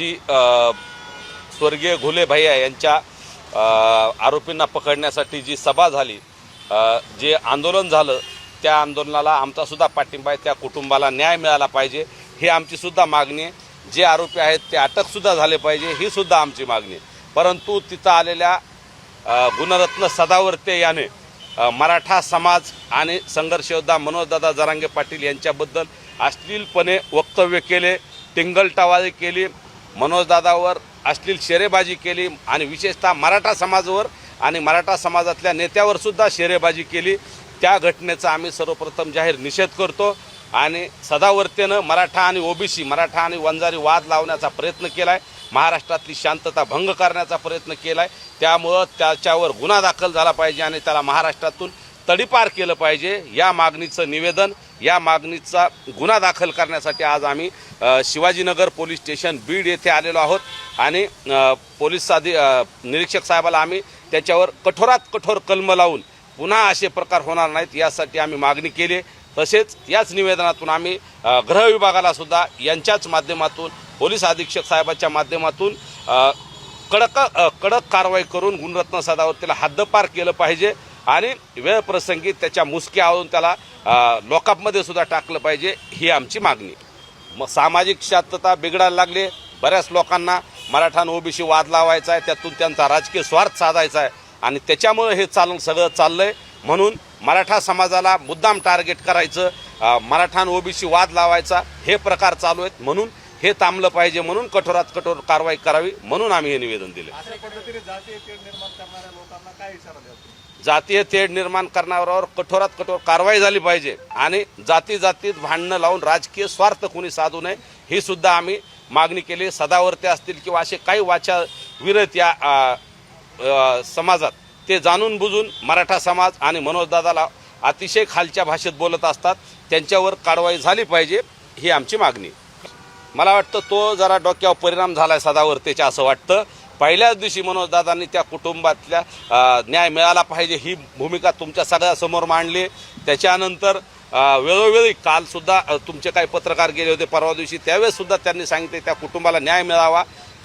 जी स्वर्गीय घुले भैया यांच्या आरोपींना पकडण्यासाठी जी सभा झाली, जे आंदोलन झालं, त्या आंदोलनाला आमचा सुद्धा पाठिंबा आहे। त्या कुटुंबाला न्याय मिळाला पाहिजे ही आमची सुद्धा मागणी आहे। जे आरोपी आहेत ते अटकसुद्धा झाले पाहिजे ही सुद्धा आमची मागणी आहे। परंतु तिथं आलेल्या गुणरत्न सदावर्ते याने मराठा समाज आणि संघर्ष योद्धा मनोजदादा जरांगे पाटील यांच्याबद्दल अश्लीलपणे वक्तव्य केले, टिंगलटावाळी केली, मनोजदादावर अश्लील शेरेबाजी केली आणि विशेषतः मराठा समाजावर आणि मराठा समाजातल्या नेत्यावर सुद्धा शेरेबाजी केली। त्या घटनेचा आम्ही सर्वप्रथम जाहीर निषेध करतो आणि सदावर्तेनं मराठा आणि ओबीसी, मराठा आणि वंजारी वाद लावण्याचा प्रयत्न केला आहे, महाराष्ट्रातली शांतता भंग करण्याचा प्रयत्न केला आहे। त्यामुळं त्याच्यावर गुन्हा दाखल झाला पाहिजे आणि त्याला महाराष्ट्रातून तडीपार केलं पाहिजे। या मागणीचं निवेदन, या मागणीचा गुन्हा दाखल करण्यासाठी आज आम्ही शिवाजीनगर पोलीस स्टेशन बीड येथे आलेलो आहोत आणि पोलीस निरीक्षक साहेबाला आम्ही त्याच्यावर कठोरात कठोर कलम लावून पुन्हा असे प्रकार होणार नाहीत यासाठी आम्ही मागणी केली। तसेच याच निवेदनातून आम्ही गृह विभागाला सुद्धा यांच्याच माध्यमातून पोलीस अधीक्षक साहेबांच्या माध्यमातून कडक कारवाई करून गुणरत्न सदावर्तेला हद्दपार केलं पाहिजे आणि वेळ प्रसंगी त्याच्या मुसक्या आवळून त्याला लॉकअपमध्ये सुद्धा टाकलं पाहिजे ही आमची मागणी। मग सामाजिक शांतता बिघडायला लागली, बऱ्याच लोकांना मराठा आणि ओबीसी वाद लावायचा आहे, त्यातून त्यांचा राजकीय स्वार्थ साधायचा आहे आणि त्याच्यामुळे हे सगळं चाललंय। म्हणून मराठा समाजाला मुद्दाम टार्गेट करायचं, मराठा आणि ओबीसी वाद लावायचा हे प्रकार चालू आहेत, म्हणून हे थांबलं पाहिजे, म्हणून कठोरात कठोर कारवाई करावी, म्हणून आम्ही हे निवेदन दिले। जातीय तेढ निर्माण करणाऱ्यावर कठोरात कठोर कारवाई झाली पाहिजे आणि जातीत भांडणं लावून राजकीय स्वार्थ कोणी साधू नये ही सुद्धा आम्ही मागणी केली। सदावर्ते असतील किंवा असे काही वाचाविरत या समाजात ते जाणून बुजून मराठा समाज आणि मनोजदादाला अतिशय खालच्या भाषेत बोलत असतात, त्यांच्यावर कारवाई झाली पाहिजे ही आमची मागणी। मला वाटतं तो जरा डोक्यावर परिणाम झाला आहे सदावर्तेच्या असं वाटतं। पहिल्याच दिवशी मनोजदादांनी त्या कुटुंबातल्या न्याय मिळाला पाहिजे ही भूमिका तुमच्या सगळ्यासमोर मांडली। त्याच्यानंतर वेळोवेळी कालसुद्धा तुमचे काही पत्रकार गेले होते परवा दिवशी, त्यावेळेससुद्धा त्यांनी सांगितले त्या कुटुंबाला न्याय मिळावा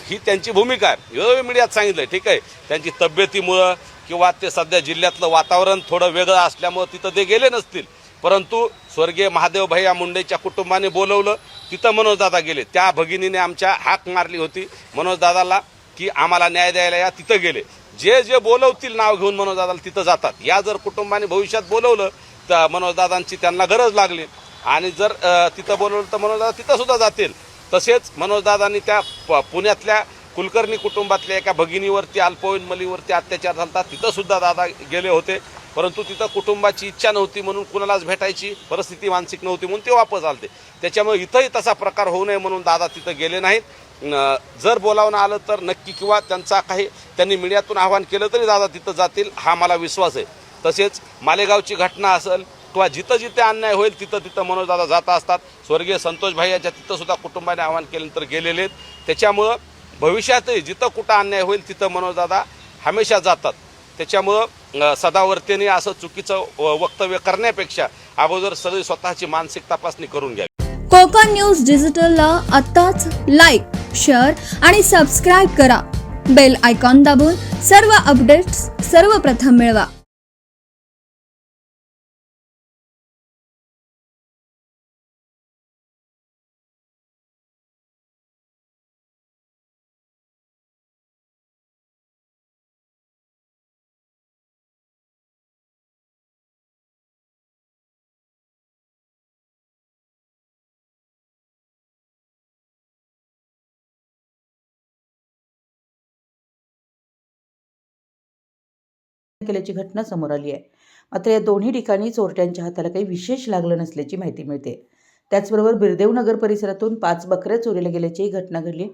ही त्यांची भूमिका आहे। वेळोवेळी मीडियात सांगितलं, ठीक आहे, त्यांची तब्येतीमुळं किंवा ते सध्या जिल्ह्यातलं वातावरण थोडं वेगळं असल्यामुळं तिथं ते गेले नसतील, परंतु स्वर्गीय महादेव भैया मुंडेच्या कुटुंबाने बोलवलं, तिथं मनोजदादा गेले। त्या भगिनीने आमच्या हाक मारली होती मनोजदादाला की आम्हाला न्याय द्यायला या, तिथं गेले। जे बोलवतील नाव घेऊन मनोजदादाला तिथं जातात। या जर कुटुंबाने भविष्यात बोलवलं तर मनोजदादांची त्यांना गरज लागली आणि जर तिथं बोलवलं तर मनोजदादा तिथं सुद्धा जातील। तसेच मनोजदादांनी त्या पुण्यातल्या कुलकर्णी कुटुंबातल्या एका भगिनीवरती, अल्पवयीन मुलीवरती अत्याचार झाला, तिथं सुद्धा दादा गेले होते, परंतु तिथं कुटुंबाची इच्छा नव्हती म्हणून कुणालाच भेटायची परिस्थिती मानसिक नव्हती म्हणून ते वापस आलते। त्याच्यामुळे इथंही तसा प्रकार होऊ नये म्हणून दादा तिथं गेले नाहीत। जर बोलावणं आलं तर नक्की किंवा त्यांनी मीडियातून आवाहन केलं तरी दादा तिथं जातील हा मला विश्वास आहे। तसेच मालेगावची घटना असेल किंवा जिथं जिथे अन्याय होईल तिथं मनोजदादा जात असतात। स्वर्गीय संतोष भाई यांच्या तिथं सुद्धा कुटुंबाने आवाहन केल्यानंतर गेलेले आहेत। त्याच्यामुळं भविष्यातही जिथं कुठं अन्याय होईल तिथं मनोजदादा हमेशा जातात। त्याच्यामुळं सदावर्तेने असं चुकीचं वक्तव्य करण्यापेक्षा अगोदर सगळी स्वतःची मानसिक तपासणी करून घ्यावी। कोकण न्यूज डिजिटलला आत्ताच लाईक, शेअर आणि सबस्क्राईब करा। बेल आयकॉन दाबून सर्व अपडेट्स सर्वप्रथम मिळवा। केल्याची घटना समोर आली आहे। मात्र या दोन्ही ठिकाणी चोरट्यांच्या हाताला काही विशेष लागलं नसल्याची माहिती मिळते। त्याचबरोबर बिरदेव नगर परिसरातून 5 बकऱ्या चोरीला गेल्याची घटना घडली।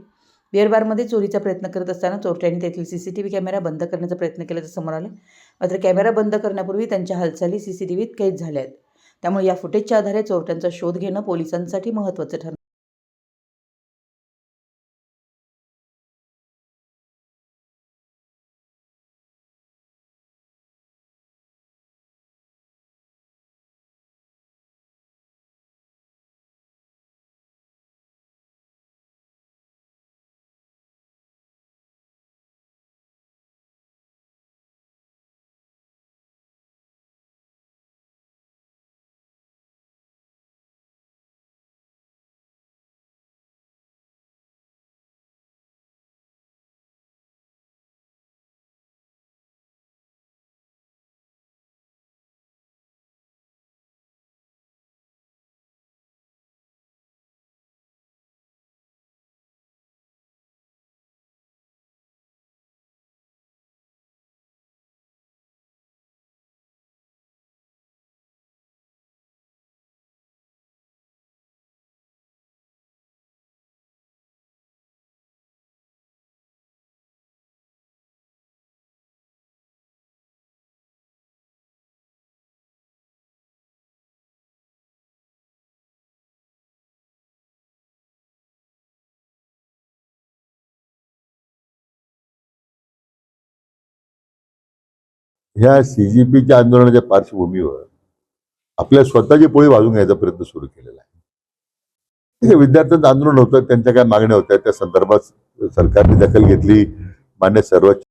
बिअर बारमध्ये चोरीचा प्रयत्न करत असताना चोरट्यांनी तेथील सीसीटीव्ही कॅमेरा बंद करण्याचा प्रयत्न केल्याचं समोर आले। मात्र कॅमेरा बंद करण्यापूर्वी त्यांच्या हालचाली सीसीटीव्हीत कैद झाल्या आहेत। त्यामुळे या फुटेजच्या आधारे चोरट्यांचा शोध घेणं पोलिसांसाठी महत्त्वाचं ठरलं। ह्या CGPच्या आंदोलनाच्या पार्श्वभूमीवर आपल्या स्वतःची पोळी वाजून घ्यायचा प्रयत्न सुरू केलेला आहे. हे विद्यार्थ्यांचं आंदोलन होतं, त्यांच्या काय मागण्या होत्या, त्या संदर्भात सरकारने दखल घेतली. मान्य सर्वोच्च